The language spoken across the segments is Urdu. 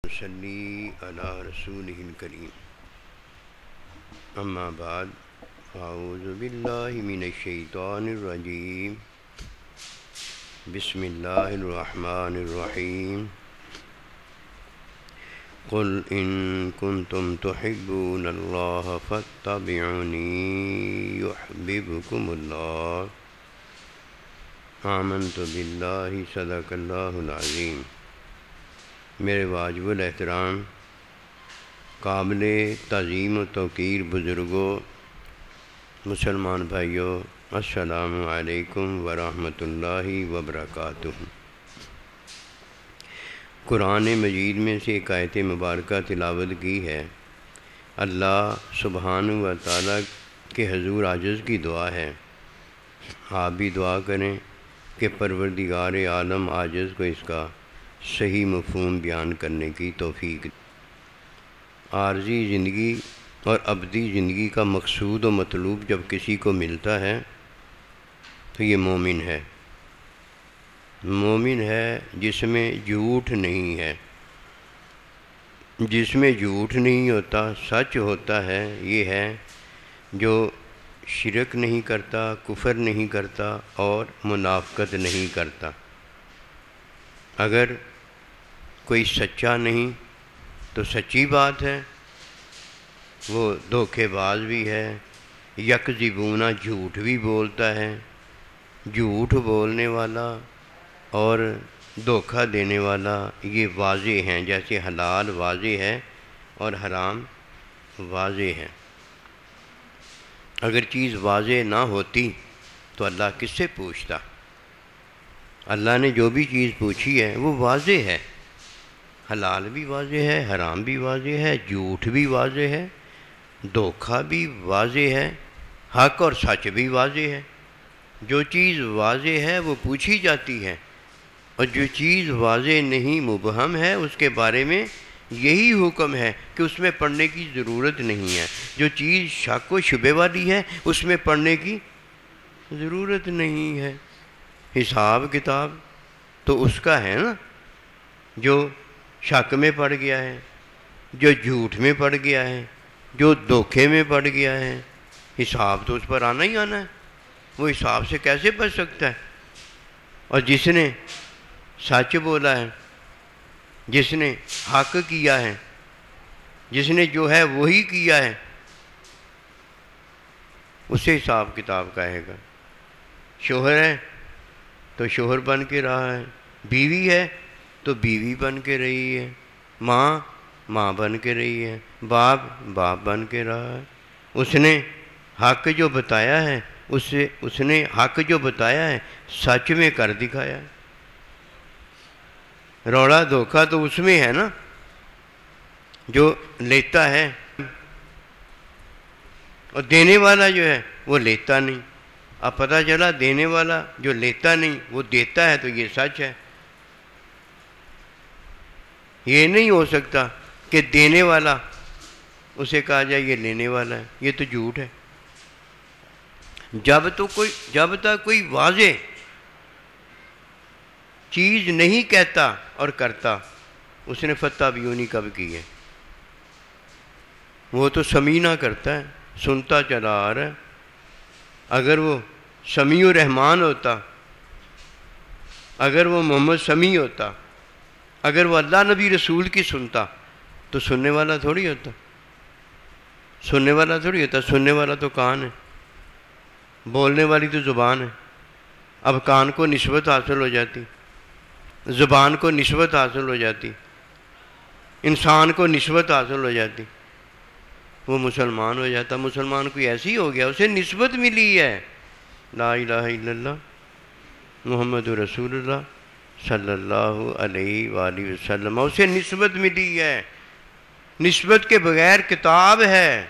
صلی علی رسول کریم اما بعد اعوذ باللہ من الشیطان الرجیم بسم اللہ الرحمن الرحیم قل ان کنتم تحبون اللہ فاتبعونی یحببکم اللہ آمنت باللہ صدق اللہ العظیم۔ میرے واجب الاحترام قابل تعظیم و توقیر بزرگوں، مسلمان بھائیوں، السلام علیکم ورحمۃ اللہ وبرکاتہ۔ قرآن مجید میں سے ایک آیت مبارکہ تلاوت کی ہے۔ اللہ سبحانہ و تعالیٰ کے حضور عاجز کی دعا ہے، آپ بھی دعا کریں کہ پروردگار عالم عاجز کو اس کا صحیح مفہوم بیان کرنے کی توفیق۔ عارضی زندگی اور ابدی زندگی کا مقصود و مطلوب جب کسی کو ملتا ہے تو یہ مومن ہے۔ مومن ہے جس میں جھوٹ نہیں ہے، جس میں جھوٹ نہیں ہوتا، سچ ہوتا ہے۔ یہ ہے جو شرک نہیں کرتا، کفر نہیں کرتا اور منافقت نہیں کرتا۔ اگر کوئی سچا نہیں تو سچی بات ہے، وہ دھوکے باز بھی ہے، یکذبون جھوٹ بھی بولتا ہے۔ جھوٹ بولنے والا اور دھوکہ دینے والا یہ واضح ہیں، جیسے حلال واضح ہے اور حرام واضح ہے۔ اگر چیز واضح نہ ہوتی تو اللہ کس سے پوچھتا؟ اللہ نے جو بھی چیز پوچھی ہے وہ واضح ہے، حلال بھی واضح ہے، حرام بھی واضح ہے، جھوٹ بھی واضح ہے، دھوکہ بھی واضح ہے، حق اور سچ بھی واضح ہے۔ جو چیز واضح ہے وہ پوچھی جاتی ہے، اور جو چیز واضح نہیں، مبہم ہے، اس کے بارے میں یہی حکم ہے کہ اس میں پڑھنے کی ضرورت نہیں ہے۔ جو چیز شک و شبے والی ہے اس میں پڑھنے کی ضرورت نہیں ہے۔ حساب کتاب تو اس کا ہے نا جو شک میں پڑ گیا ہے، جو جھوٹ میں پڑ گیا ہے، جو دھوکے میں پڑ گیا ہے۔ حساب تو اس پر آنا ہی آنا ہے، وہ حساب سے کیسے بچ سکتا ہے؟ اور جس نے سچ بولا ہے، جس نے حق کیا ہے، جس نے جو ہے وہی کیا ہے، اسے حساب کتاب کہے گا۔ شوہر ہے تو شوہر بن کے رہا ہے، بیوی ہے تو بیوی بن کے رہی ہے، ماں بن کے رہی ہے، باپ بن کے رہا ہے۔ اس نے حق جو بتایا ہے، اس نے حق جو بتایا ہے سچ میں کر دکھایا ہے۔ روڑا دھوکہ تو اس میں ہے نا جو لیتا ہے، اور دینے والا جو ہے وہ لیتا نہیں۔ اب پتہ چلا دینے والا جو لیتا نہیں وہ دیتا ہے، تو یہ سچ ہے۔ یہ نہیں ہو سکتا کہ دینے والا اسے کہا جائے یہ لینے والا ہے، یہ تو جھوٹ ہے۔ جب تک کوئی واضح چیز نہیں کہتا اور کرتا، اس نے فتح بیونی کب کی ہے؟ وہ تو سمیع کرتا ہے، سنتا چلا آ رہا ہے۔ اگر وہ سمیع الرحمن ہوتا، اگر وہ محمد سمیع ہوتا، اگر وہ اللہ نبی رسول کی سنتا تو سننے والا تھوڑی ہوتا، سننے والا تو کان ہے، بولنے والی تو زبان ہے۔ اب کان کو نسبت حاصل ہو جاتی، زبان کو نسبت حاصل ہو جاتی، انسان کو نسبت حاصل ہو جاتی، وہ مسلمان ہو جاتا۔ مسلمان کوئی ایسی ہو گیا، اسے نسبت ملی ہے، لا الہ الا اللہ محمد رسول اللہ صلی اللہ علیہ وآلہ وسلم، اسے نسبت ملی ہے۔ نسبت کے بغیر کتاب ہے،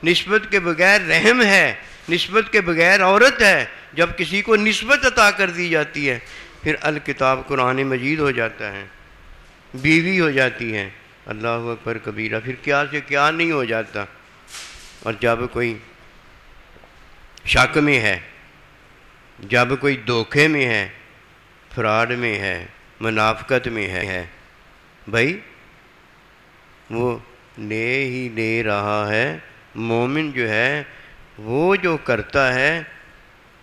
نسبت کے بغیر رحم ہے، نسبت کے بغیر عورت ہے۔ جب کسی کو نسبت عطا کر دی جاتی ہے پھر الکتاب قرآن مجید ہو جاتا ہے، بیوی ہو جاتی ہے، اللہ اکبر کبیرہ، پھر کیا سے کیا نہیں ہو جاتا۔ اور جب کوئی شک میں ہے، جب کوئی دھوکے میں ہے، فراڈ میں ہے، منافقت میں ہے، بھائی وہ لے ہی لے رہا ہے۔ مومن جو ہے وہ جو کرتا ہے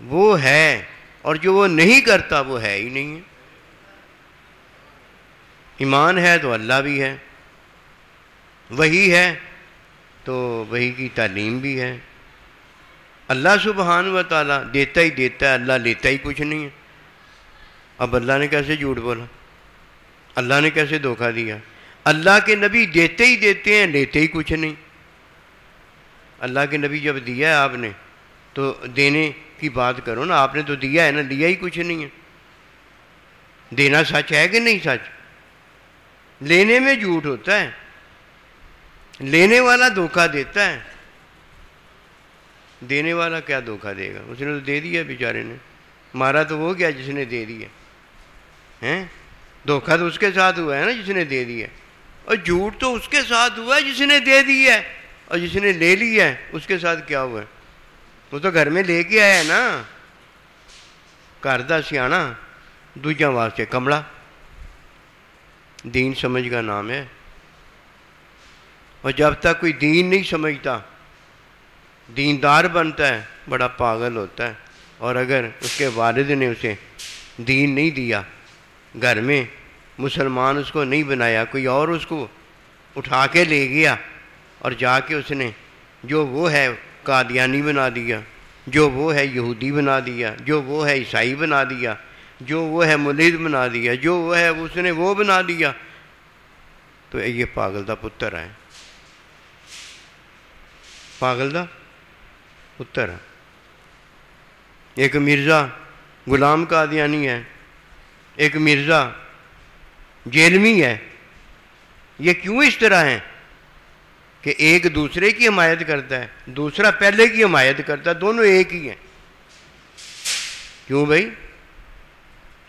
وہ ہے، اور جو وہ نہیں کرتا وہ ہے ہی نہیں ہے۔ ایمان ہے تو اللہ بھی ہے، وہی ہے تو وہی کی تعلیم بھی ہے۔ اللہ سبحانہ و تعالیٰ دیتا ہی دیتا ہے، اللہ لیتا ہی کچھ نہیں ہے۔ اب اللہ نے کیسے جھوٹ بولا؟ اللہ نے کیسے دھوکہ دیا؟ اللہ کے نبی دیتے ہی دیتے ہیں، لیتے ہی کچھ نہیں۔ اللہ کے نبی جب دیا ہے آپ نے تو دینے کی بات کرو نا، آپ نے تو دیا ہے نا، لیا ہی کچھ نہیں ہے۔ دینا سچ ہے کہ نہیں سچ؟ لینے میں جھوٹ ہوتا ہے، لینے والا دھوکہ دیتا ہے، دینے والا کیا دھوکہ دے گا؟ اس نے تو دے دیا بیچارے نے، مارا تو وہ کیا جس نے دے دیا ہے، دھوکہ تو اس کے ساتھ ہوا ہے نا جس نے دے دیا، اور جھوٹ تو اس کے ساتھ ہوا ہے جس نے دے دیا ہے، اور جس نے لے لیا ہے اس کے ساتھ کیا ہوا ہے؟ وہ تو گھر میں لے کے آیا ہے نا، گھر دا سیانا دوجا واسطے کمڑا۔ دین سمجھ کا نام ہے، اور جب تک کوئی دین نہیں سمجھتا دیندار بنتا ہے بڑا پاگل ہوتا ہے۔ اور اگر اس کے والد نے اسے دین نہیں دیا، گھر میں مسلمان اس کو نہیں بنایا، کوئی اور اس کو اٹھا کے لے گیا اور جا کے اس نے جو وہ ہے قادیانی بنا دیا، جو وہ ہے یہودی بنا دیا، جو وہ ہے عیسائی بنا دیا، جو وہ ہے ملحد بنا دیا، جو وہ ہے اس نے وہ بنا دیا، تو یہ پاگل دا پتر ہے، پاگل دا پتر ہے۔ ایک مرزا غلام قادیانی ہے، ایک مرزا جیلمی ہے۔ یہ کیوں اس طرح ہیں کہ ایک دوسرے کی حمایت کرتا ہے، دوسرا پہلے کی حمایت کرتا ہے، دونوں ایک ہی ہیں۔ کیوں بھائی؟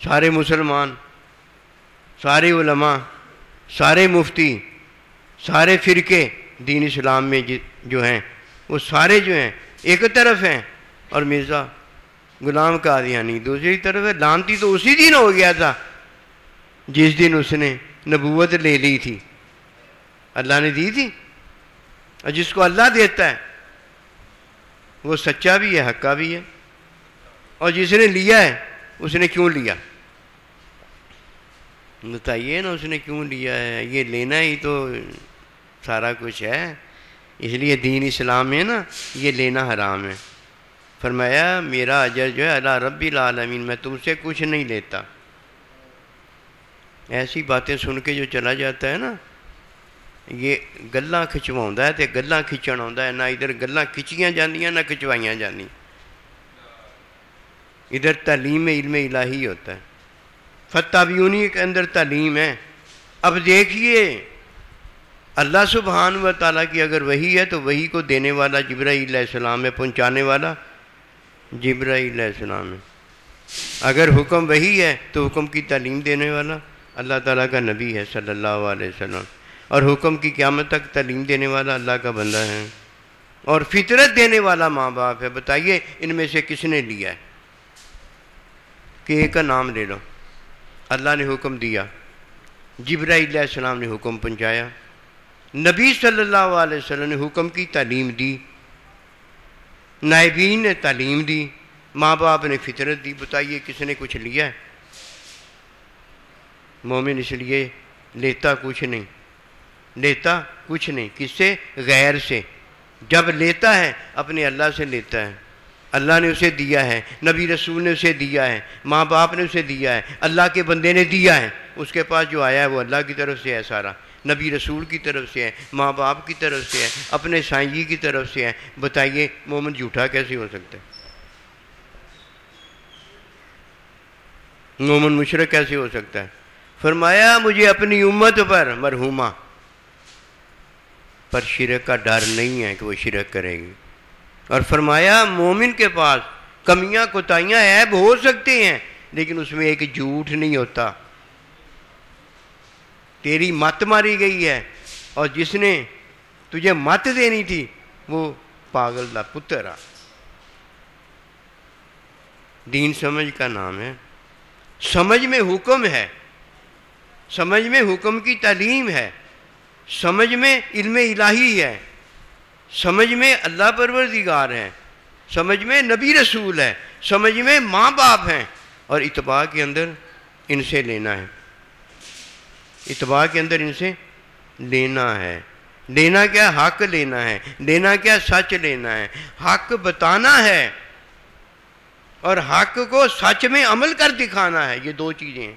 سارے مسلمان، سارے علماء، سارے مفتی، سارے فرقے دین اسلام میں جو ہیں وہ سارے جو ہیں ایک طرف ہیں، اور مرزا غلام قادیانی دوسری طرف ہے۔ لعنتی تو اسی دن ہو گیا تھا جس دن اس نے نبوت لے لی تھی، اللہ نے دی تھی، اور جس کو اللہ دیتا ہے وہ سچا بھی ہے، حقا بھی ہے، اور جس نے لیا ہے اس نے کیوں لیا؟ بتائیے نا، اس نے کیوں لیا ہے؟ یہ لینا ہی تو سارا کچھ ہے، اس لیے دین اسلام میں نا یہ لینا حرام ہے۔ فرمایا میرا اجر جو ہے اللہ رب العالمین، میں تم سے کچھ نہیں لیتا۔ ایسی باتیں سن کے جو چلا جاتا ہے نا، یہ گلاں کھچواؤں ہے تے گلاں کھچن آਉਂدا ہے، نہ ادھر گلاں کھچیاں جاندیاں نہ کھچوائیاں جاندیاں، ادھر تعلیم علم الہی ہوتا ہے، فتابیونی کے اندر تعلیم ہے۔ اب دیکھیے اللہ سبحانہ و تعالیٰ کی اگر وحی ہے تو وحی کو دینے والا جبرائیل علیہ السلام ہے، پہنچانے والا جبرائیل علیہ السلام ہے۔ اگر حکم وحی ہے تو حکم کی تعلیم دینے والا اللہ تعالیٰ کا نبی ہے صلی اللہ علیہ وسلم، اور حکم کی قیامت تک تعلیم دینے والا اللہ کا بندہ ہے، اور فطرت دینے والا ماں باپ ہے۔ بتائیے ان میں سے کس نے لیا ہے؟ کہ ایک کا نام لے لو۔ اللہ نے حکم دیا، جبرائیل علیہ السلام نے حکم پہنچایا، نبی صلی اللہ علیہ وسلم نے حکم کی تعلیم دی، نائبین نے تعلیم دی، ماں باپ نے فطرت دی۔ بتائیے کس نے کچھ لیا ہے؟ مومن اس لیے لیتا کچھ نہیں، لیتا کچھ نہیں، کس سے؟ غیر سے۔ جب لیتا ہے اپنے اللہ سے لیتا ہے، اللہ نے اسے دیا ہے، نبی رسول نے اسے دیا ہے، ماں باپ نے اسے دیا ہے، اللہ کے بندے نے دیا ہے، اس کے پاس جو آیا ہے وہ اللہ کی طرف سے ہے، سارا نبی رسول کی طرف سے ہے، ماں باپ کی طرف سے ہے، اپنے سائیں جی کی طرف سے ہے۔ بتائیے مومن جھوٹا کیسے ہو سکتا ہے؟ مومن مشرک کیسے ہو سکتا ہے؟ فرمایا مجھے اپنی امت پر مرحومہ پر شرک کا ڈر نہیں ہے کہ وہ شرک کرے گی، اور فرمایا مومن کے پاس کمیاں کوتاہیاں عیب ہو سکتے ہیں لیکن اس میں ایک جھوٹ نہیں ہوتا۔ تیری مت ماری گئی ہے، اور جس نے تجھے مت دینی تھی وہ پاگل دا پتر آ۔ دین سمجھ کا نام ہے، سمجھ میں حکم ہے، سمجھ میں حکم کی تعلیم ہے، سمجھ میں علم الہی ہے، سمجھ میں اللہ پروردگار ہے، سمجھ میں نبی رسول ہے، سمجھ میں ماں باپ ہیں، اور اتباع کے اندر ان سے لینا ہے، اتباع کے اندر ان سے لینا ہے۔ لینا کیا؟ حق لینا ہے، لینا کیا؟ سچ لینا ہے، حق بتانا ہے اور حق کو سچ میں عمل کر دکھانا ہے۔ یہ دو چیزیں ہیں۔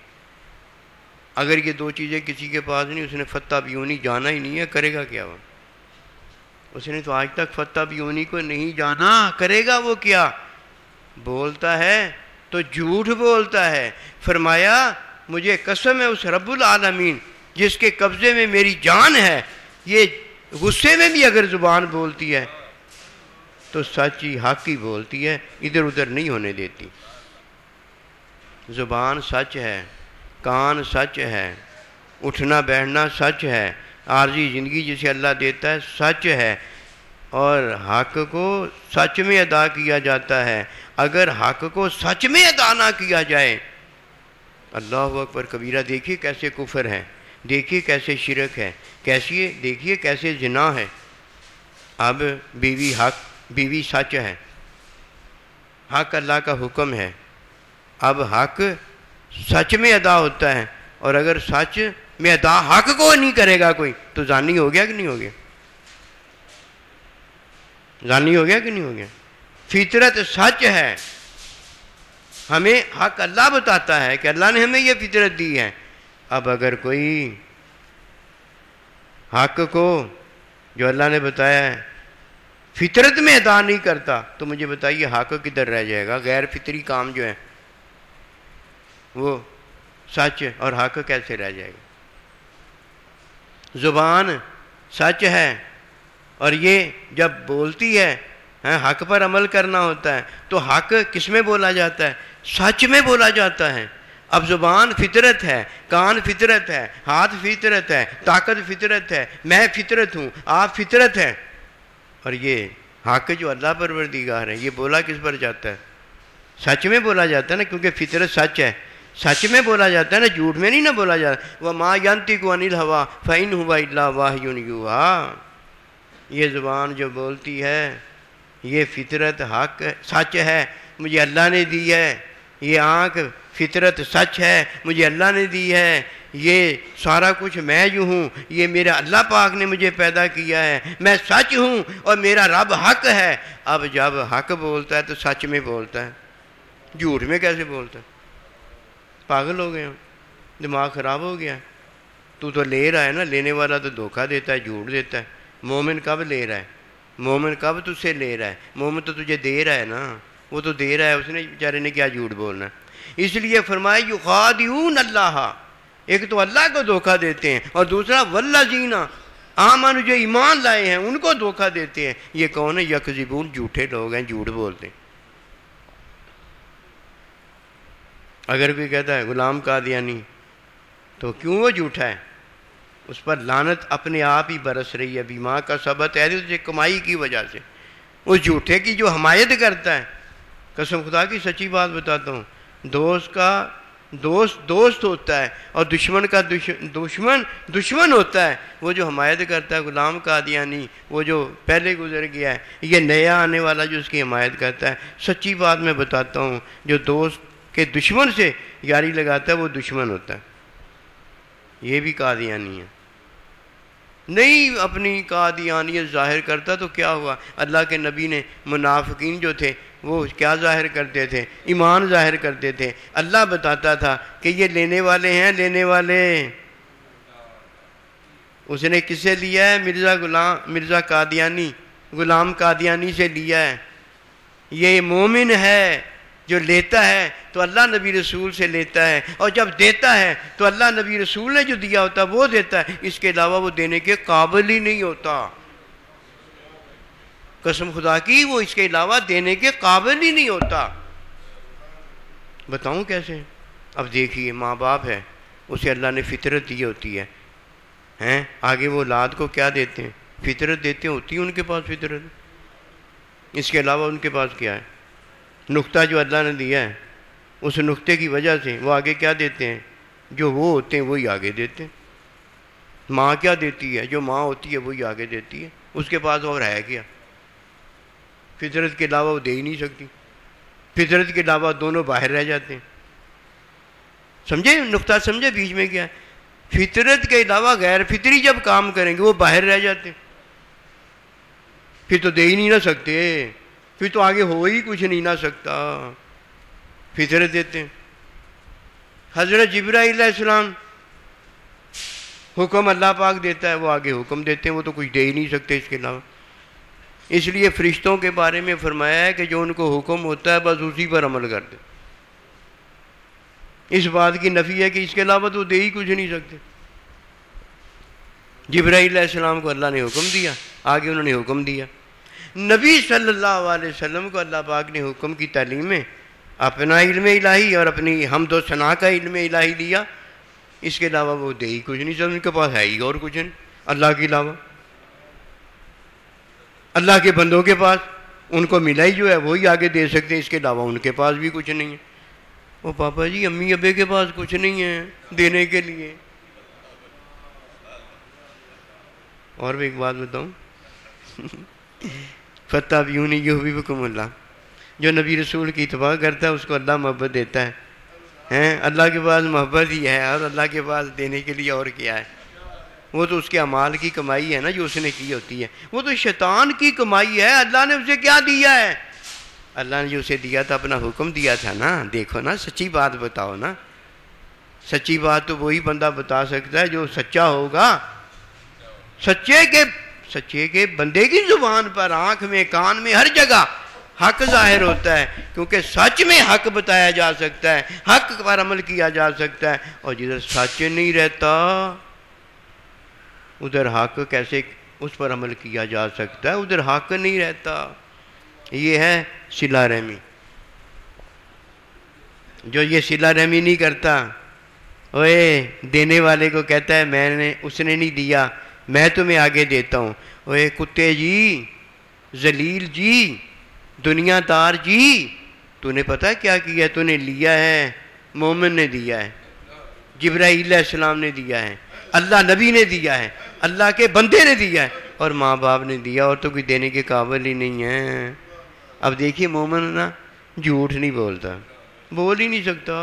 اگر یہ دو چیزیں کسی کے پاس نہیں، اس نے فتح بیونی جانا ہی نہیں ہے، کرے گا کیا وہ؟ اس نے تو آج تک فتح بیونی کو نہیں جانا، کرے گا وہ کیا؟ بولتا ہے تو جھوٹ بولتا ہے۔ فرمایا مجھے قسم ہے اس رب العالمین جس کے قبضے میں میری جان ہے، یہ غصے میں بھی اگر زبان بولتی ہے تو سچ ہی حق ہی بولتی ہے، ادھر ادھر نہیں ہونے دیتی۔ زبان سچ ہے، کان سچ ہے، اٹھنا بیٹھنا سچ ہے، عارضی زندگی جسے اللہ دیتا ہے سچ ہے، اور حق کو سچ میں ادا کیا جاتا ہے۔ اگر حق کو سچ میں ادا نہ کیا جائے، اللہ اکبر کبیرہ، دیکھیے کیسے کفر ہے، دیکھیے کیسے شرک ہے، دیکھیے کیسے زنا ہے۔ اب بیوی سچ ہے، حق اللہ کا حکم ہے، اب حق سچ میں ادا ہوتا ہے، اور اگر سچ میں ادا حق کو نہیں کرے گا کوئی تو زانی ہو گیا کہ نہیں ہو گیا؟ زانی ہو گیا کہ نہیں ہو گیا؟ فطرت سچ ہے، ہمیں حق اللہ بتاتا ہے کہ اللہ نے ہمیں یہ فطرت دی ہے۔ اب اگر کوئی حق کو جو اللہ نے بتایا ہے فطرت میں ادا نہیں کرتا تو مجھے بتائیے حق کدھر رہ جائے گا؟ غیر فطری کام جو ہے وہ سچ اور حق کیسے رہ جائے گا؟ زبان سچ ہے، اور یہ جب بولتی ہے حق پر عمل کرنا ہوتا ہے تو حق کس میں بولا جاتا ہے؟ سچ میں بولا جاتا ہے۔ اب زبان فطرت ہے، کان فطرت ہے، ہاتھ فطرت ہے، طاقت فطرت ہے، میں فطرت ہوں، آپ فطرت ہیں، اور یہ حق جو اللہ پروردگار ہے یہ بولا کس پر جاتا ہے؟ سچ میں بولا جاتا ہے نا، کیونکہ فطرت سچ ہے، سچ میں بولا جاتا ہے نا، جھوٹ میں نہیں نہ بولا جاتا۔ وَمَا يَنطِقُ عَنِ الْهَوَىٰ فَإِنْ هُوَ إِلَّا وَحْيٌ يُوحَىٰ۔ یہ زبان جو بولتی ہے یہ فطرت حق سچ ہے، مجھے اللہ نے دی ہے۔ یہ آنکھ فطرت سچ ہے، مجھے اللہ نے دی ہے۔ یہ سارا کچھ میں جو ہوں، یہ میرا اللہ پاک نے مجھے پیدا کیا ہے، میں سچ ہوں اور میرا رب حق ہے۔ اب جب حق بولتا ہے تو سچ میں بولتا ہے، جھوٹ میں کیسے بولتا ہے؟ پاگل ہو گئے ہوں، دماغ خراب ہو گیا۔ تو لے رہا ہے نا، لینے والا تو دھوکہ دیتا ہے، جھوٹ دیتا ہے۔ مومن کب لے رہا ہے؟ مومن کب تجھ سے لے رہا ہے؟ مومن تو تجھے دے رہا ہے نا، وہ تو دے رہا ہے، اس نے بیچارے نے کیا جھوٹ بولنا ہے؟ اس لیے فرمایا یخادعون اللہ، ایک تو اللہ کو دھوکہ دیتے ہیں، اور دوسرا والذین آمنوا، جو ایمان لائے ہیں ان کو دھوکہ دیتے ہیں۔ یہ کون ہے؟ یکذبون، جھوٹے لوگ ہیں، جھوٹ بولتے ہیں۔ اگر کوئی کہتا ہے غلام قادیانی تو کیوں وہ جھوٹا ہے؟ اس پر لعنت اپنے آپ ہی برس رہی ہے، بیما کا سبت ہے اسے کمائی کی وجہ سے، اس جھوٹے کی جو حمایت کرتا ہے۔ قسم خدا کی سچی بات بتاتا ہوں، دوست کا دوست ہوتا ہے اور دشمن کا دشمن ہوتا ہے۔ وہ جو حمایت کرتا ہے غلام قادیانی، وہ جو پہلے گزر گیا ہے، یہ نیا آنے والا جو اس کی حمایت کرتا ہے، سچی بات میں بتاتا ہوں، جو دوست کے دشمن سے یاری لگاتا ہے وہ دشمن ہوتا ہے۔ یہ بھی قادیانی ہے، نہیں اپنی قادیانیت ظاہر کرتا تو کیا ہوا؟ اللہ کے نبی نے منافقین جو تھے وہ کیا ظاہر کرتے تھے؟ ایمان ظاہر کرتے تھے۔ اللہ بتاتا تھا کہ یہ لینے والے ہیں، لینے والے۔ اس نے کس سے لیا ہے؟ مرزا قادیانی، غلام قادیانی سے لیا ہے۔ یہ مومن ہے جو لیتا ہے تو اللہ نبی رسول سے لیتا ہے، اور جب دیتا ہے تو اللہ نبی رسول نے جو دیا ہوتا ہے وہ دیتا ہے، اس کے علاوہ وہ دینے کے قابل ہی نہیں ہوتا۔ قسم خدا کی، وہ اس کے علاوہ دینے کے قابل ہی نہیں ہوتا۔ بتاؤں کیسے؟ اب دیکھیے، ماں باپ ہے، اسے اللہ نے فطرت دی ہوتی ہے، آگے وہ اولاد کو کیا دیتے ہیں؟ فطرت دیتے ہوتی ہے ان کے پاس فطرت، اس کے علاوہ ان کے پاس کیا ہے؟ نقطہ جو اللہ نے دیا ہے، اس نقطے کی وجہ سے وہ آگے کیا دیتے ہیں؟ جو وہ ہوتے ہیں وہی آگے دیتے ہیں۔ ماں کیا دیتی ہے؟ جو ماں ہوتی ہے وہی آگے دیتی ہے، اس کے پاس اور ہے کیا؟ فطرت کے علاوہ وہ دے ہی نہیں سکتی، فطرت کے علاوہ دونوں باہر رہ جاتے ہیں۔ سمجھے نقطہ؟ سمجھے بیچ میں کیا ہے؟ فطرت کے علاوہ غیر فطری جب کام کریں گے وہ باہر رہ جاتے ہیں، پھر تو دے ہی نہیں نہ سکتے، پھر تو آگے ہو ہی کچھ نہیں نہ سکتا، فطرت دیتے ہیں۔ حضرت جبرائیل علیہ السلام حکم اللہ پاک دیتا ہے، وہ آگے حکم دیتے ہیں، وہ تو کچھ دے ہی نہیں سکتے اس کے علاوہ۔ اس لیے فرشتوں کے بارے میں فرمایا ہے کہ جو ان کو حکم ہوتا ہے بس اسی پر عمل کرتے، اس بات کی نفی ہے کہ اس کے علاوہ تو دے ہی کچھ نہیں سکتے۔ جبرائیل علیہ السلام کو اللہ نے حکم دیا، آگے انہوں نے حکم دیا۔ نبی صلی اللہ علیہ وسلم کو اللہ پاک نے حکم کی تعلیم میں اپنا علم الہی اور اپنی حمد و ثنا کا علم الہی دیا، اس کے علاوہ وہ دے ہی کچھ نہیں سکتے، ان کے پاس ہے ہی اور کچھ نہیں اللہ کے علاوہ۔ اللہ کے بندوں کے پاس ان کو ملا ہی جو ہے وہی آگے دے سکتے ہیں، اس کے علاوہ ان کے پاس بھی کچھ نہیں ہے۔ وہ پاپا جی امی ابے کے پاس کچھ نہیں ہے دینے کے لیے۔ اور بھی ایک بات بتاؤں، فتح بیونی یحببکم اللہ، جو نبی رسول کی اتباع کرتا ہے اس کو اللہ محبت دیتا ہے، اللہ کے پاس محبت ہی ہے، اور اللہ کے پاس دینے کے لیے اور کیا ہے؟ وہ تو اس کے اعمال کی کمائی ہے نا جو اس نے کی ہوتی ہے، وہ تو شیطان کی کمائی ہے۔ اللہ نے اسے کیا دیا ہے؟ اللہ نے جو اسے دیا تھا اپنا حکم دیا تھا نا۔ دیکھو نا، سچی بات بتاؤ نا، سچی بات تو وہی بندہ بتا سکتا ہے جو سچا ہوگا، سچے کے بندے کی زبان پر، آنکھ میں، کان میں، ہر جگہ حق ظاہر ہوتا ہے، کیونکہ سچ میں حق بتایا جا سکتا ہے، حق پر عمل کیا جا سکتا ہے، اور جدھر سچ نہیں رہتا ادھر حق کیسے اس پر عمل کیا جا سکتا ہے؟ ادھر حق نہیں رہتا۔ یہ ہے صلہ رحمی۔ جو یہ صلہ رحمی نہیں کرتا، اوے دینے والے کو کہتا ہے اس نے نہیں دیا، میں تمہیں آگے دیتا ہوں۔ اوے کتے جی، ذلیل جی، دنیا دار جی، تو نے پتہ کیا کیا؟ تو نے لیا ہے، مومن نے دیا ہے، جبرائیل علیہ السلام نے دیا ہے، اللہ نبی نے دیا ہے، اللہ کے بندے نے دیا ہے، اور ماں باپ نے دیا، اور تو کوئی دینے کے قابل ہی نہیں ہے۔ اب دیکھیے مومن نا جھوٹ نہیں بولتا، بول ہی نہیں سکتا،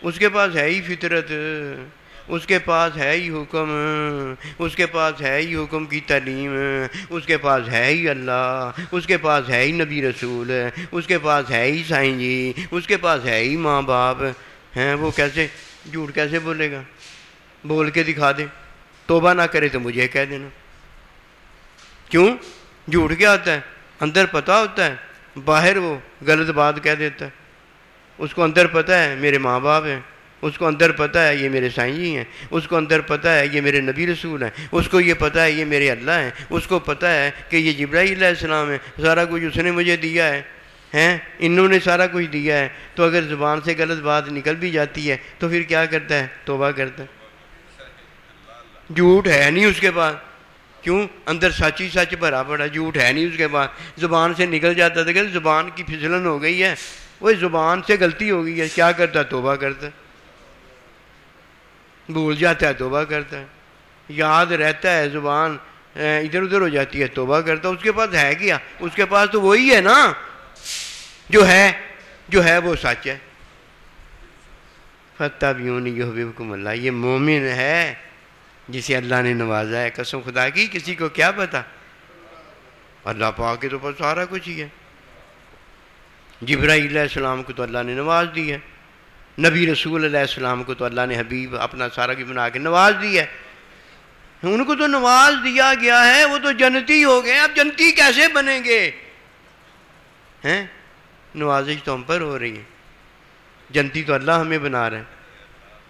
اس کے پاس ہے ہی فطرت، اس کے پاس ہے ہی حکم، اس کے پاس ہے ہی حکم کی تعلیم، اس کے پاس ہے ہی اللہ، اس کے پاس ہے ہی نبی رسول، اس کے پاس ہے ہی سائیں جی، اس کے پاس ہے ہی ماں باپ ہیں۔ وہ کیسے جھوٹ کیسے بولے گا؟ بول کے دکھا دے، توبہ نہ کرے تو مجھے کہہ دینا۔ کیوں؟ جھوٹ کیا ہوتا ہے؟ اندر پتہ ہوتا ہے، باہر وہ غلط بات کہہ دیتا ہے۔ اس کو اندر پتہ ہے میرے ماں باپ ہیں، اس کو اندر پتہ ہے یہ میرے سائیں جی ہیں، اس کو اندر پتہ ہے یہ میرے نبی رسول ہیں، اس کو یہ پتہ ہے یہ میرے اللہ ہیں، اس کو پتہ ہے کہ یہ جبرائیل علیہ السلام ہے، سارا کچھ اس نے مجھے دیا ہے، انہوں نے سارا کچھ دیا ہے۔ تو اگر زبان سے غلط بات نکل بھی جاتی ہے تو پھر کیا کرتا ہے؟ توبہ کرتا ہے۔ جھوٹ ہے نہیں اس کے پاس، کیوں؟ اندر سچ ہی سچ بھرا پڑا، جھوٹ ہے نہیں اس کے پاس، زبان سے نکل جاتا تھا کہ زبان کی پھسلن ہو گئی ہے، وہ زبان سے غلطی ہو گئی ہے، کیا کرتا ہے؟ توبہ کرتا ہے، بھول جاتا ہے توبہ کرتا ہے، یاد رہتا ہے زبان ادھر ادھر ہو جاتی ہے توبہ کرتا ہے۔ اس کے پاس ہے کیا؟ اس کے پاس تو وہی ہے نا جو ہے وہ سچ ہے۔ فَاتَّبِعُونِی یُحْبِبْکُمُ اللہ، یہ مومن ہے جسے اللہ نے نوازا ہے۔ قسم خدا کی کسی کو کیا پتا؟ اللہ پاک کے تو پاس سارا کچھ ہی ہے۔ جبرائیل علیہ السلام کو تو اللہ نے نواز دی ہے، نبی رسول علیہ السلام کو تو اللہ نے حبیب اپنا سارا کی بنا کے نواز دی ہے، ان کو تو نواز دیا گیا ہے، وہ تو جنتی ہو گئے۔ اب جنتی کیسے بنیں گے؟ نوازش تو ہم پر ہو رہی ہے، جنتی تو اللہ ہمیں بنا رہے ہیں،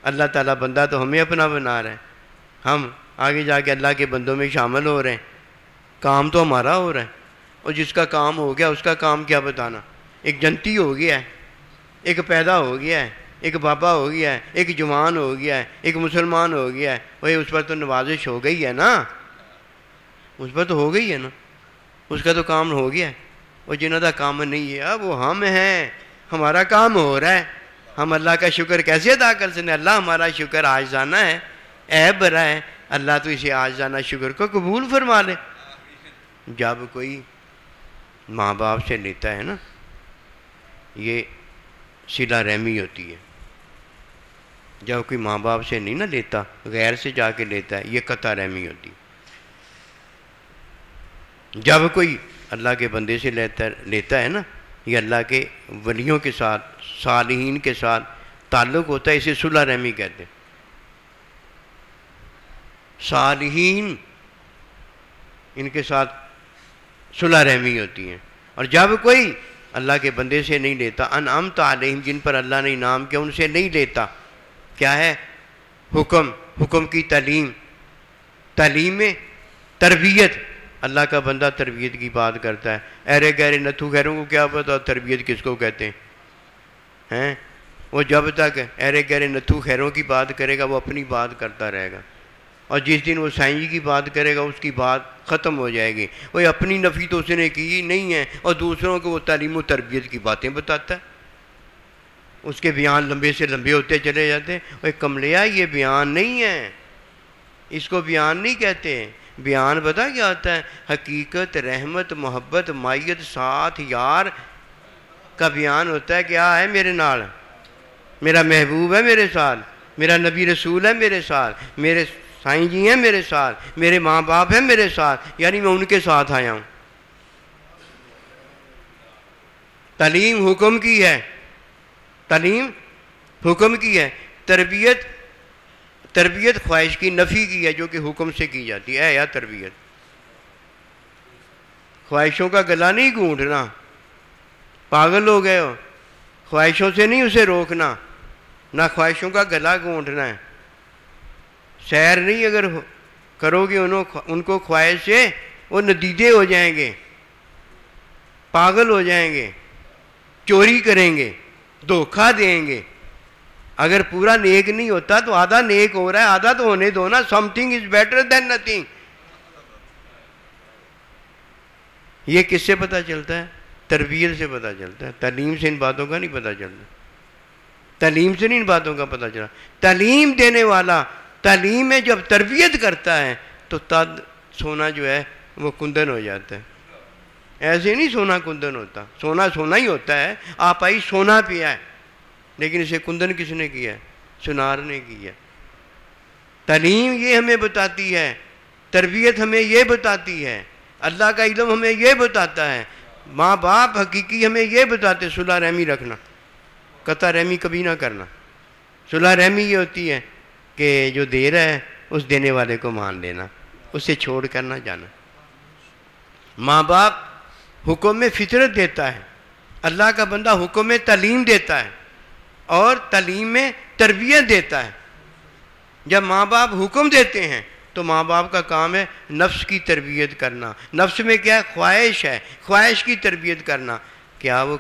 اللہ تعالیٰ بندہ تو ہمیں اپنا بنا رہے ہیں، ہم آگے جا کے اللہ کے بندوں میں شامل ہو رہے ہیں، کام تو ہمارا ہو رہا ہے، اور جس کا کام ہو گیا اس کا کام کیا بتانا۔ ایک جنتی ہو گیا ہے، ایک پیدا ہو گیا ہے، ایک بابا ہو گیا ہے، ایک جوان ہو گیا ہے، ایک مسلمان ہو گیا ہے، وہی اس پر تو نوازش ہو گئی ہے نا، اس پر تو ہو گئی ہے نا، اس کا تو کام ہو گیا ہے۔ اور جنہوں کا کام نہیں ہے اب وہ ہم ہیں، ہمارا کام ہو رہا ہے، ہم اللہ کا شکر کیسے ادا کر سکتے ہیں؟ اللہ ہمارا شکر عاجزانہ ہے، عیب بھرا ہے، اللہ تو اسے عاجزانہ شکر کو قبول فرما لے۔ جب کوئی ماں باپ سے لیتا ہے نا، یہ صلہ رحمی ہوتی ہے۔ جب کوئی ماں باپ سے نہیں نہ لیتا، غیر سے جا کے لیتا ہے، یہ قطع رحمی ہوتی ہے۔ جب کوئی اللہ کے بندے سے لیتا ہے نا، یہ اللہ کے ولیوں کے ساتھ، صالحین کے ساتھ تعلق ہوتا ہے، اسے صلہ رحمی کہتے ہیں۔ صالحین ان کے ساتھ صلہ رحمی ہوتی ہیں۔ اور جب کوئی اللہ کے بندے سے نہیں لیتا، انعمت علیہم، جن پر اللہ نے انعام کیا، ان سے نہیں لیتا، کیا ہے؟ حکم کی تعلیم میں تربیت۔ اللہ کا بندہ تربیت کی بات کرتا ہے، ایرے گہرے نتھو خیروں کو کیا پتا تربیت کس کو کہتے ہیں؟ وہ جب تک ایرے گہرے نتھو خیروں کی بات کرے گا وہ اپنی بات کرتا رہے گا، اور جس دن وہ سائیں جی کی بات کرے گا اس کی بات ختم ہو جائے گی۔ وہ اپنی نفی تو اس نے کی نہیں ہے، اور دوسروں کو وہ تعلیم و تربیت کی باتیں بتاتا ہے، اس کے بیان لمبے سے لمبے ہوتے چلے جاتے ہیں۔ وہ کملیا یہ بیان نہیں ہے، اس کو بیان نہیں کہتے۔ بیان پتہ کیا ہوتا ہے؟ حقیقت، رحمت، محبت، مائیت، ساتھ یار کا بیان ہوتا ہے۔ کیا ہے؟ میرے نال، میرا محبوب ہے میرے ساتھ، میرا نبی رسول ہے میرے ساتھ، میرے سائیں جی ہیں میرے ساتھ، میرے ماں باپ ہیں میرے ساتھ، یعنی میں ان کے ساتھ آیا ہوں۔ تعلیم حکم کی ہے، تعلیم حکم کی ہے، تربیت خواہش کی نفی کی ہے جو کہ حکم سے کی جاتی ہے۔ یا تربیت خواہشوں کا گلا نہیں گھونٹنا، پاگل ہو گئے ہو، خواہشوں سے نہیں اسے روکنا، نہ خواہشوں کا گلا گھونٹنا ہے۔ سیر نہیں اگر کرو گے ان کو خواہش سے، وہ ندیدے ہو جائیں گے، پاگل ہو جائیں گے، چوری کریں گے، دھوکہ دیں گے۔ اگر پورا نیک نہیں ہوتا تو آدھا نیک ہو رہا ہے، آدھا تو ہونے دو نا۔ Some thing is better than nothing. یہ کس سے پتہ چلتا ہے؟ تربیت سے پتہ چلتا ہے، تعلیم سے ان باتوں کا نہیں پتہ چلتا، تعلیم سے نہیں ان باتوں کا پتہ چلا۔ تعلیم دینے والا تعلیم میں جب تربیت کرتا ہے تو تد سونا جو ہے وہ کندن ہو جاتا ہے۔ ایسے نہیں سونا کندن ہوتا، سونا سونا ہی ہوتا ہے۔ آپ آئی سونا پیا ہے، لیکن اسے کندن کس نے کیا ہے؟ سنار نے کیا۔ تعلیم یہ ہمیں بتاتی ہے، تربیت ہمیں یہ بتاتی ہے، اللہ کا علم ہمیں یہ بتاتا ہے، ماں باپ حقیقی ہمیں یہ بتاتے، صلہ رحمی رکھنا، قطع رحمی کبھی نہ کرنا۔ صلہ رحمی یہ ہوتی ہے کہ جو دے رہا ہے اس دینے والے کو مان لینا، اسے چھوڑ کر نہ جانا۔ ماں باپ حکم میں فطرت دیتا ہے، اللہ کا بندہ حکم میں تعلیم دیتا ہے اور تعلیم میں تربیت دیتا ہے۔ جب ماں باپ حکم دیتے ہیں تو ماں باپ کا کام ہے نفس کی تربیت کرنا۔ نفس میں کیا ہے؟ خواہش ہے، خواہش کی تربیت کرنا۔ کیا وہ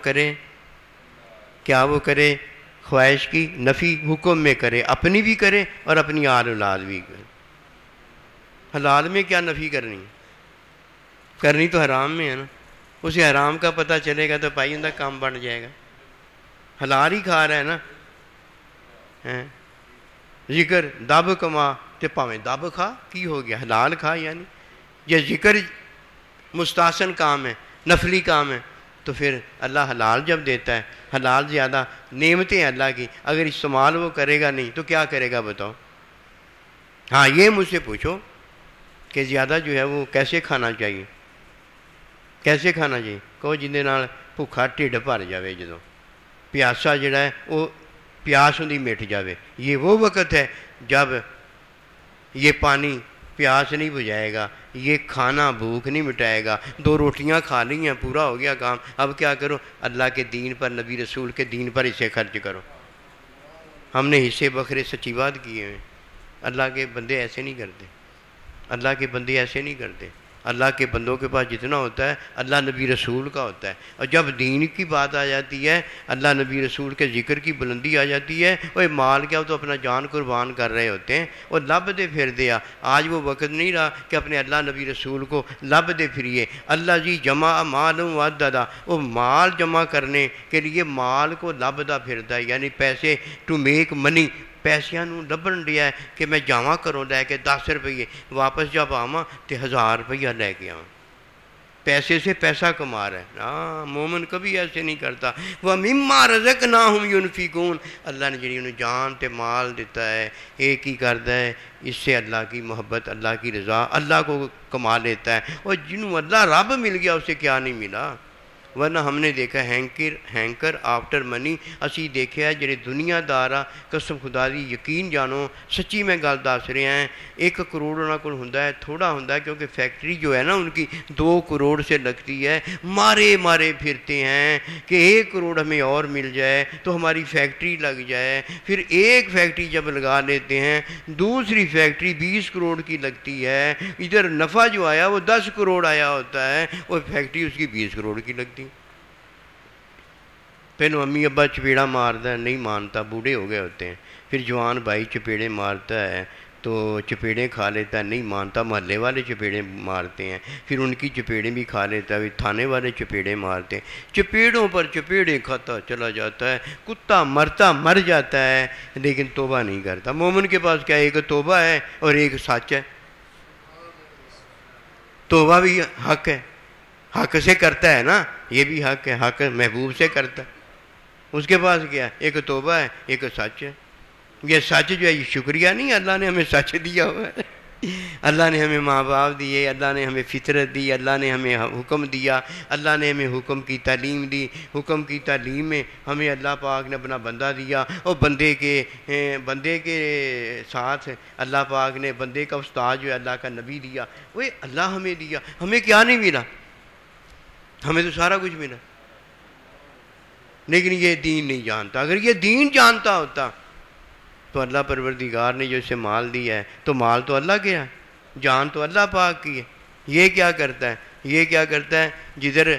کرے؟ خواہش کی نفی حکم میں کرے، اپنی بھی کرے اور اپنی آل اولاد بھی کرے۔ حلال میں کیا نفی کرنی تو حرام میں ہے نا۔ اسے حرام کا پتہ چلے گا تو پائیندہ کام بن جائے گا۔ حلال ہی کھا رہا ہے نا۔ ذکر دب کما تے پاویں دب کھا، کی ہو گیا؟ حلال کھا۔ یعنی یہ ذکر مستحسن کام ہے، نفلی کام ہے، تو پھر اللہ حلال جب دیتا ہے، حلال زیادہ نعمتیں ہیں اللہ کی، اگر استعمال وہ کرے گا نہیں تو کیا کرے گا بتاؤ؟ ہاں یہ مجھ سے پوچھو کہ زیادہ جو ہے وہ کیسے کھانا چاہیے؟ کیسے کھانا چاہیے؟ کہو جندے نال بھوکا ٹھڈ بھر جاوے، جدوں پیاسا جڑا ہے وہ پیاس ہوندی مٹ جاوے۔ یہ وہ وقت ہے جب یہ پانی پیاس نہیں بجھائے گا، یہ کھانا بھوک نہیں مٹائے گا۔ 2 روٹیاں کھا لی ہیں، پورا ہو گیا کام، اب کیا کرو؟ اللہ کے دین پر، نبی رسول کے دین پر اسے خرچ کرو۔ ہم نے حصے بکھرے سچی بات کیے ہیں۔ اللہ کے بندے ایسے نہیں کرتے، اللہ کے بندے ایسے نہیں کرتے۔ اللہ کے بندوں کے پاس جتنا ہوتا ہے اللہ نبی رسول کا ہوتا ہے، اور جب دین کی بات آ جاتی ہے، اللہ نبی رسول کے ذکر کی بلندی آ جاتی ہے، وہ مال کیا، وہ تو اپنا جان قربان کر رہے ہوتے ہیں۔ وہ لب دے پھر دیا۔ آج وہ وقت نہیں رہا کہ اپنے اللہ نبی رسول کو لب دے پھریے۔ اللہ جی جمع مال وعددا، وہ مال جمع کرنے کے لیے مال کو لب دا پھرتا ہے، یعنی پیسے ٹو میک منی، پیسیاں نوں لبن دیا ہے کہ میں جاواں کروں لے کے 10 روپیے واپس جب آواں تو 1000 روپیہ لے کے آواں پیسے سے پیسہ کما رہا ہے ہاں مومن کبھی ایسے نہیں کرتا وَمِمَّا رَزَقْنَاهُمْ يُنْفِقُونَ اللہ نے جڑی انہیں جان تے مال دیتا ہے ایک ہی کرتا ہے اس سے اللہ کی محبت اللہ کی رضا اللہ کو کما لیتا ہے اور جنہوں اللہ رب مل گیا اسے کیا نہیں ملا ورنہ ہم نے دیکھا ہینکر آفٹر منی اسی دیکھا ہے جڑے دنیا دارا قسم خدا دی یقین جانو سچی میں گل دس رہے ہیں 1 کروڑ انہوں کو ہوندا ہے تھوڑا ہوندا ہے کیونکہ فیکٹری جو ہے نا ان کی 2 کروڑ سے لگتی ہے مارے پھرتے ہیں کہ 1 کروڑ ہمیں اور مل جائے تو ہماری فیکٹری لگ جائے پھر ایک فیکٹری جب لگا لیتے ہیں دوسری فیکٹری 20 کروڑ کی لگتی ہے ادھر نفع جو آیا وہ 10 کروڑ آیا ہوتا ہے اور فیکٹری اس کی 20 کروڑ کی لگتی پہلو امی ابا چپیڑا مارتا ہے نہیں مانتا بوڑھے ہو گئے ہوتے ہیں پھر جوان بھائی چپیڑے مارتا ہے تو چپیڑیں کھا لیتا ہے نہیں مانتا محلے والے چپیڑیں مارتے ہیں پھر ان کی چپیڑیں بھی کھا لیتا ہے تھانے والے چپیڑیں مارتے ہیں چپیڑوں پر چپیڑیں کھاتا چلا جاتا ہے کتا مرتا مر جاتا ہے لیکن توبہ نہیں کرتا مومن کے پاس کیا ایک توبہ ہے اور ایک سچ ہے توبہ بھی حق ہے حق سے کرتا ہے نا یہ بھی حق ہے حق محبوب سے کرتا ہے اس کے پاس کیا ایک توبہ ہے ایک سچ ہے یہ سچ جو ہے یہ شکریہ نہیں اللہ نے ہمیں سچ دیا ہوا ہے اللہ نے ہمیں ماں باپ دیے اللہ نے ہمیں فطرت دی اللہ نے ہمیں حکم دیا اللہ نے ہمیں حکم کی تعلیم دی حکم کی تعلیم میں ہمیں اللہ پاک نے اپنا بندہ دیا اور بندے کے ساتھ اللہ پاک نے بندے کا استاد جو ہے اللہ کا نبی دیا وہ اللہ ہمیں دیا ہمیں کیا نہیں ملا ہمیں تو سارا کچھ ملا لیکن یہ دین نہیں جانتا اگر یہ دین جانتا ہوتا تو اللہ پروردگار نے جو اسے مال دیا ہے تو مال تو اللہ کے ہے جان تو اللہ پاک کی ہے یہ کیا کرتا ہے جدھر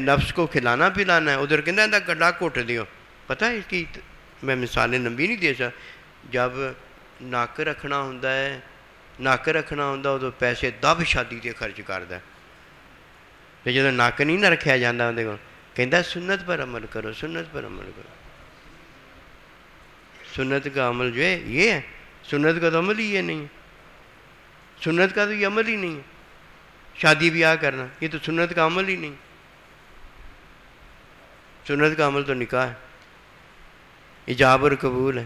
نفس کو کھلانا پلانا ہے ادھر کہنا ہے گڈا کٹ دیو پتہ ہے اس کی میں مثالیں لمبی نہیں دے سکتا جب نک رکھنا ہوں تو پیسے دب شادی تے خرچ کرتا ہے تو جب نک نہیں نہ رکھا جاتا اندر کو کہتا سنت پر عمل کرو سنت پر عمل کرو سنت کا عمل جو ہے یہ ہے سنت کا تو عمل ہی یہ نہیں ہے سنت کا تو یہ عمل ہی نہیں ہے شادی بیاہ کرنا یہ تو سنت کا عمل ہی نہیں سنت کا عمل تو نکاح ہے ایجاب اور قبول ہے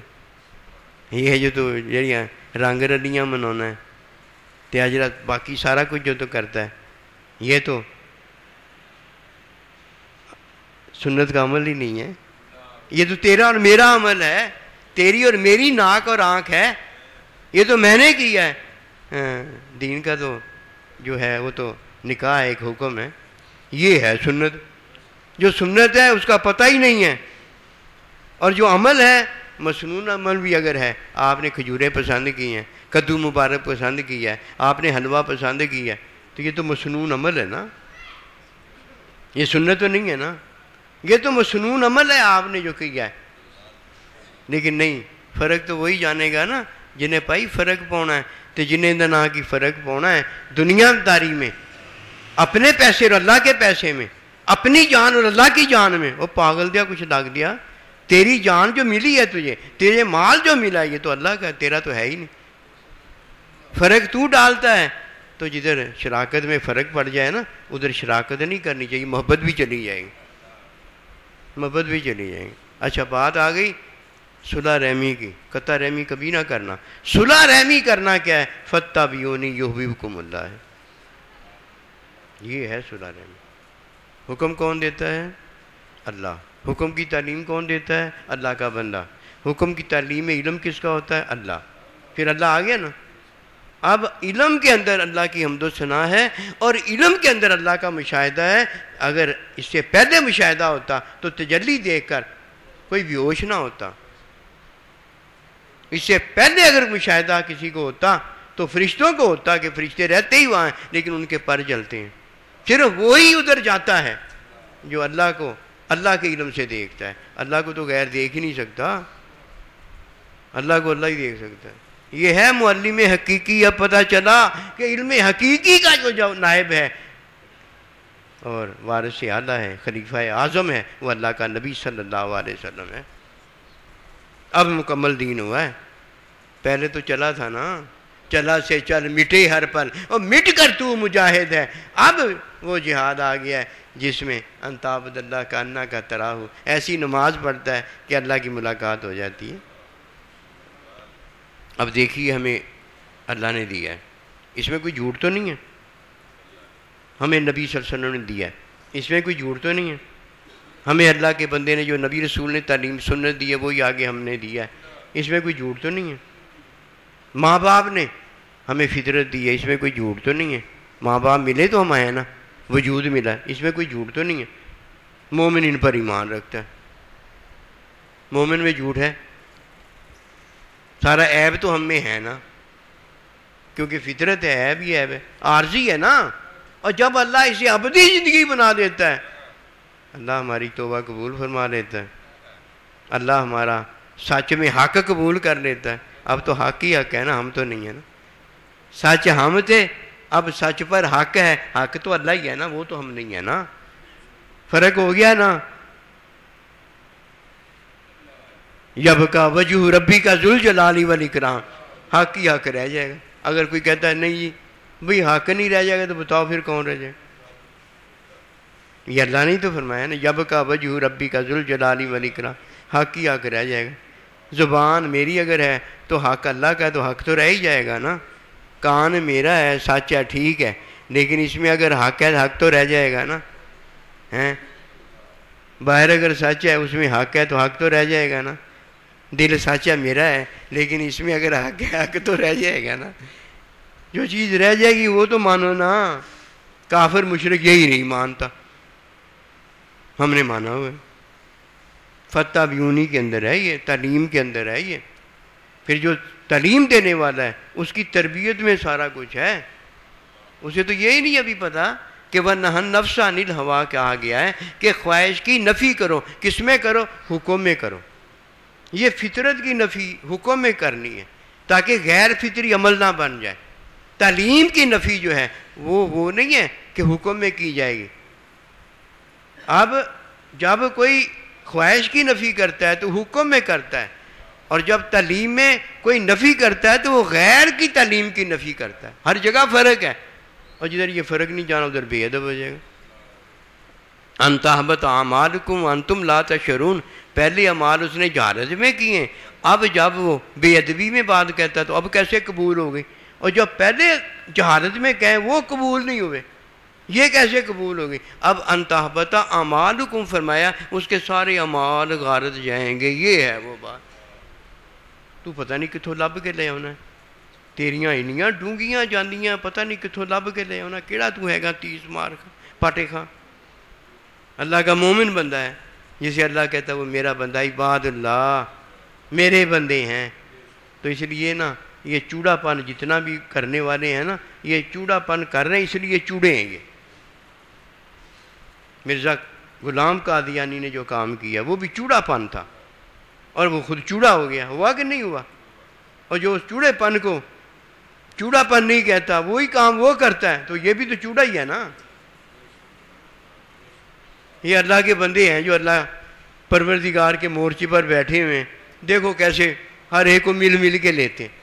یہ ہے جو تو جڑیاں رنگ رلیاں منانا ہے تیاجرات باقی سارا کچھ جو تو کرتا ہے یہ تو سنت کا عمل ہی نہیں ہے یہ تو تیرا اور میرا عمل ہے تیری اور میری ناک اور آنکھ ہے یہ تو میں نے کیا ہے دین کا تو جو ہے وہ تو نکاح ایک حکم ہے یہ ہے سنت جو سنت ہے اس کا پتہ ہی نہیں ہے اور جو عمل ہے مسنون عمل بھی اگر ہے آپ نے کھجوریں پسند کی ہیں کدو مبارک پسند کیا ہے آپ نے حلوہ پسند کیا ہے تو یہ تو مسنون عمل ہے نا یہ سنت تو نہیں ہے نا یہ تو مسنون عمل ہے آپ نے جو کیا ہے لیکن نہیں فرق تو وہی جانے گا نا جنہیں پائی فرق پاؤنا ہے تو جنہیں نہ کی فرق پاؤنا ہے دنیا داری میں اپنے پیسے اور اللہ کے پیسے میں اپنی جان اور اللہ کی جان میں وہ پاگل دیا کچھ لگ دیا تیری جان جو ملی ہے تجھے تیرے مال جو ملا یہ تو اللہ کا تیرا تو ہے ہی نہیں فرق تو ڈالتا ہے تو جدھر شراکت میں فرق پڑ جائے نا ادھر شراکت نہیں کرنی چاہیے محبت بھی چلی جائے گی اچھا بات آ گئی صلح رحمی کی قطع رحمی کبھی نہ کرنا صلح رحمی کرنا کیا ہے فاتبعونی یحببکم اللہ ہے یہ ہے صلح رحمی حکم کون دیتا ہے اللہ حکم کی تعلیم کون دیتا ہے اللہ کا بندہ حکم کی تعلیم میں علم کس کا ہوتا ہے اللہ پھر اللہ آ گیا نا اب علم کے اندر اللہ کی حمد و ثنا ہے اور علم کے اندر اللہ کا مشاہدہ ہے اگر اس سے پہلے مشاہدہ ہوتا تو تجلی دیکھ کر کوئی بیہوش نہ ہوتا اس سے پہلے اگر مشاہدہ کسی کو ہوتا تو فرشتوں کو ہوتا کہ فرشتے رہتے ہی وہاں ہیں لیکن ان کے پر جلتے ہیں صرف وہی ادھر جاتا ہے جو اللہ کو اللہ کے علم سے دیکھتا ہے اللہ کو تو غیر دیکھ ہی نہیں سکتا اللہ کو اللہ ہی دیکھ سکتا ہے یہ ہے معلم حقیقی اب پتہ چلا کہ علم حقیقی کا جو نائب ہے اور وارث اعلیٰ ہے خلیفہ اعظم ہے وہ اللہ کا نبی صلی اللہ علیہ وسلم ہے اب مکمل دین ہوا ہے پہلے تو چلا تھا نا، چلا سے چل مٹے ہر پل، اور مٹ کر تو مجاہد ہے. اب وہ جہاد آ گیا ہے جس میں انت عبد اللہ کا انا کا تراہو، ایسی نماز پڑھتا ہے کہ اللہ کی ملاقات ہو جاتی ہے. اب دیکھیے ہمیں اللہ نے دیا ہے، اس میں کوئی جھوٹ تو نہیں ہے. ہمیں نبی صلی اللہ علیہ وسلم نے دیا ہے، اس میں کوئی جھوٹ تو نہیں ہے. ہمیں اللہ کے بندے نے جو نبی رسول نے تعلیم سنت دی ہے وہی آگے ہم نے دیا ہے، اس میں کوئی جھوٹ تو نہیں ہے. ماں باپ نے ہمیں فطرت دی ہے، اس میں کوئی جھوٹ تو نہیں ہے. ماں باپ ملے تو ہم آئے نا، وجود ملا، اس میں کوئی جھوٹ تو نہیں ہے. مومن ان پر ایمان رکھتا ہے، مومن میں جھوٹ ہے؟ سارا عیب تو ہم میں ہے نا، کیونکہ فطرت ہے، عیب ہی عیب ہے، عارضی ہے نا. اور جب اللہ اسے ابدی زندگی بنا دیتا ہے، اللہ ہماری توبہ قبول فرما لیتا ہے، اللہ ہمارا سچ میں حق قبول کر لیتا ہے. اب تو حق ہی حق ہے نا، ہم تو نہیں ہے نا. سچ ہم تھے، اب سچ پر حق ہے، حق تو اللہ ہی ہے نا، وہ تو ہم نہیں ہے نا. فرق ہو گیا نا. یبقا وجہ ربی کا ذوالجلال والاکرام، حق ہی حق رہ جائے گا. اگر کوئی کہتا ہے نہیں جی بھئی حق نہیں رہ جائے گا تو بتاؤ پھر کون رہ جائے گا؟ یہ اللہ نے تو فرمایا نا، یبقا وجہ ربی کا ذوالجلال والاکرام، حق ہی حق رہ جائے گا. زبان میری اگر ہے تو حق اللہ کا ہے، تو حق تو رہ ہی جائے گا نا. کان میرا ہے، سچ ہے، ٹھیک ہے، لیکن اس میں اگر حق ہے حق تو رہ جائے گا نا. باہر اگر سچ ہے اس میں حق ہے تو حق تو رہ جائے گا نا. دل سچ ہے میرا ہے، لیکن اس میں اگر حق ہے حق تو رہ جائے گا نا. جو چیز رہ جائے گی وہ تو مانو نا. کافر مشرک یہی نہیں مانتا، ہم نے مانا ہوا ہے. فتح بیونی کے اندر ہے یہ، تعلیم کے اندر ہے یہ. پھر جو تعلیم دینے والا ہے اس کی تربیت میں سارا کچھ ہے. اسے تو یہی نہیں ابھی پتا کہ وَنَهَا النَّفْسَ عَنِ الْهَوَىٰ کہا گیا ہے کہ خواہش کی نفی کرو. کس میں کرو؟ حکم میں کرو. یہ فطرت کی نفی حکم میں کرنی ہے تاکہ غیر فطری عمل نہ بن جائے. تعلیم کی نفی جو ہے وہ نہیں ہے کہ حکم میں کی جائے گی. اب جب کوئی خواہش کی نفی کرتا ہے تو حکم میں کرتا ہے، اور جب تعلیم میں کوئی نفی کرتا ہے تو وہ غیر کی تعلیم کی نفی کرتا ہے. ہر جگہ فرق ہے، اور جدھر یہ فرق نہیں جانا ادھر بے ادب ہو جائے گا. ان تحبط اعمالکم وانتم لا تشعرون، پہلے اعمال اس نے جہالت میں کیے ہیں، اب جب وہ بے ادبی میں بات کہتا ہے تو اب کیسے قبول ہو گئی؟ اور جو پہلے جہالت میں کہیں وہ قبول نہیں ہوئے، یہ کیسے قبول ہو گئی؟ اب ان تحبط اعمالکم فرمایا اس کے سارے اعمال غارت جائیں گے. یہ ہے وہ بات. تو پتہ نہیں کتوں لب کے لے آنا ہے، تیریاں انیاں ڈونگیاں جاندیاں، پتہ نہیں کتوں لب کے لے آنا. کیڑا تو ہے گا 30 مار پاٹے خاں؟ اللہ کا مومن بندہ ہے جسے اللہ کہتا ہے وہ میرا بندہ، عباد اللہ میرے بندے ہیں. تو اس لیے نا یہ چوڑا پن جتنا بھی کرنے والے ہیں نا، یہ چوڑا پن کر رہے ہیں اس لیے چوڑے ہیں. یہ مرزا غلام قادیانی نے جو کام کیا وہ بھی چوڑا پن تھا، اور وہ خود چوڑا ہو گیا. ہوا کہ نہیں ہوا؟ اور جو اس چوڑے پن کو چوڑا پن نہیں کہتا وہی کام وہ کرتا ہے تو یہ بھی تو چوڑا ہی ہے نا. یہ اللہ کے بندے ہیں جو اللہ پروردگار کے مورچے پر بیٹھے ہوئے ہیں. دیکھو کیسے ہر ایک کو مل مل کے لیتے ہیں.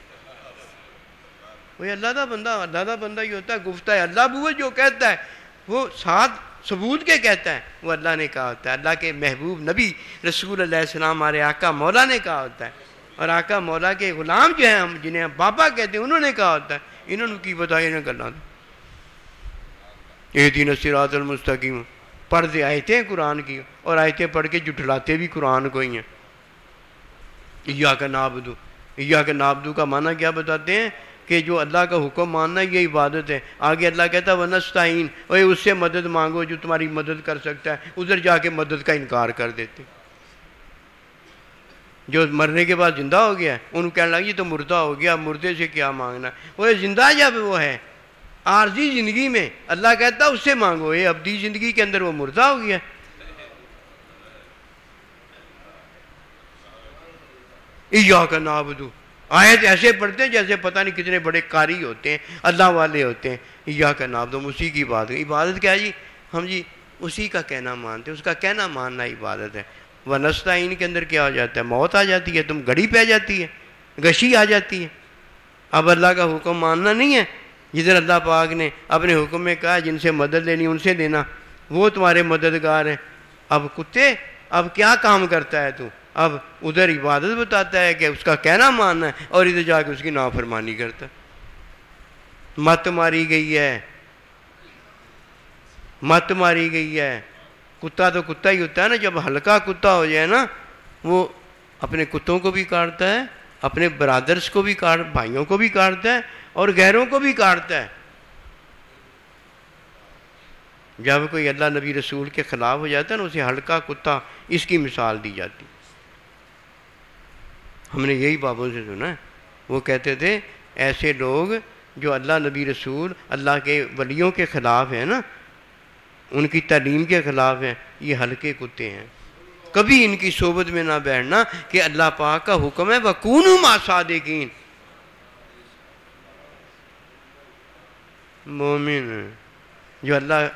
وہی اللہ دا بندہ ہی ہوتا ہے. گفتہ ہے اللہ بو جو کہتا ہے وہ ساتھ ثبوت کے کہتا ہے، وہ اللہ نے کہا ہوتا ہے. اللہ کے محبوب نبی رسول اللہ علیہ السلام ہمارے آقا مولا نے کہا ہوتا ہے، اور آقا مولا کے غلام جو ہیں ہم جنہیں ہم بابا کہتے ہیں انہوں نے کہا ہوتا ہے. انہوں نے کی بتایا نہ کرنا. اہدنا الصراط المستقیم پڑھتے آیتیں قرآن کی، اور آیتیں پڑھ کے جھٹلاتے بھی قرآن کو ہی ہیں. ایاک نعبد کا معنی کیا بتاتے ہیں کہ جو اللہ کا حکم ماننا یہ عبادت ہے. آگے اللہ کہتا ہے وَنَسْتَعِينُ، اور اس سے مدد مانگو جو تمہاری مدد کر سکتا ہے. ادھر جا کے مدد کا انکار کر دیتے. جو مرنے کے بعد زندہ ہو گیا انہوں کہنے لگا یہ تو مردہ ہو گیا، مردے سے کیا مانگنا. وہ زندہ جب وہ ہے عارضی زندگی میں اللہ کہتا ہے اس سے مانگو. یہ ابدی زندگی کے اندر وہ مردہ ہو گیا. ایاک نعبد، آیت ایسے پڑھتے ہیں جیسے پتہ نہیں کتنے بڑے قاری ہوتے ہیں، اللہ والے ہوتے ہیں. ایاک نعبد، اسی کی عبادت کیا ہے جی؟ ہم جی اسی کا کہنا مانتے ہیں، اس کا کہنا ماننا عبادت ہے. ونستعین کے اندر کیا ہو جاتا ہے؟ موت آ جاتی ہے، تم گھڑی پہ جاتی ہے. گشی آ جاتی ہے. اب اللہ کا حکم ماننا نہیں ہے. جدھر اللہ پاک نے اپنے حکم میں کہا جن سے مدد لینی ان سے لینا، وہ تمہارے مددگار ہیں. اب کتے اب کیا کام کرتا ہے تو؟ اب ادھر عبادت بتاتا ہے کہ اس کا کہنا ماننا ہے، اور ادھر جا کے اس کی نافرمانی کرتا ہے. مت ماری گئی ہے، مت ماری گئی ہے. کتا تو کتا ہی ہوتا ہے نا. جب ہلکا کتا ہو جائے نا، وہ اپنے کتوں کو بھی کاٹتا ہے، اپنے برادرز کو بھی بھائیوں کو بھی کاٹتا ہے، اور غیروں کو بھی کاٹتا ہے. جب کوئی اللہ نبی رسول کے خلاف ہو جاتا ہے نا، اسے ہلکا کتا اس کی مثال دی جاتی. ہم نے یہی بابوں سے سنا ہے. وہ کہتے تھے ایسے لوگ جو اللہ نبی رسول اللہ کے ولیوں کے خلاف ہیں نا، ان کی تعلیم کے خلاف ہیں، یہ ہلکے کتے ہیں. کبھی ان کی صحبت میں نہ بیٹھنا کہ اللہ پاک کا حکم ہے وَكُونُوا مَعَ الصَّادِقِينَ. مومن جو اللہ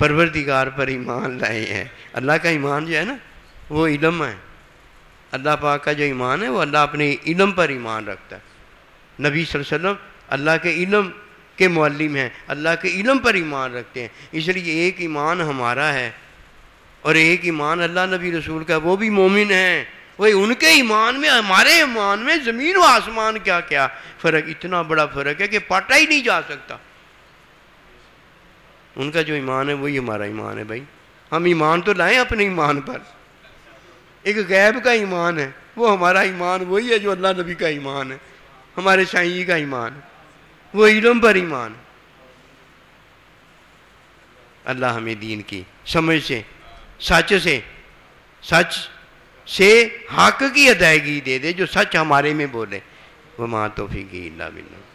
پروردگار پر ایمان لائے ہیں. اللہ کا ایمان جو ہے نا وہ علم ہے. اللہ پاک کا جو ایمان ہے وہ اللہ اپنے علم پر ایمان رکھتا ہے. نبی صلی اللہ علیہ وسلم اللہ کے علم کے معلم ہیں، اللہ کے علم پر ایمان رکھتے ہیں. اس لیے ایک ایمان ہمارا ہے اور ایک ایمان اللہ نبی رسول کا. وہ بھی مومن ہیں. وہی ان کے ایمان میں ہمارے ایمان میں زمین و آسمان کیا کیا فرق. اتنا بڑا فرق ہے کہ پاٹا ہی نہیں جا سکتا. ان کا جو ایمان ہے وہی ہمارا ایمان ہے. بھائی ہم ایمان تو لائیں اپنے ایمان پر. ایک غیب کا ایمان ہے، وہ ہمارا ایمان وہی ہے جو اللہ نبی کا ایمان ہے، ہمارے سائیں کا ایمان ہے. وہ علم پر ایمان. اللہ ہمیں دین کی سمجھ سے، سچ سے حق کی ادائیگی دے دے، جو سچ ہمارے میں بولے. وما توفیقی الا باللہ.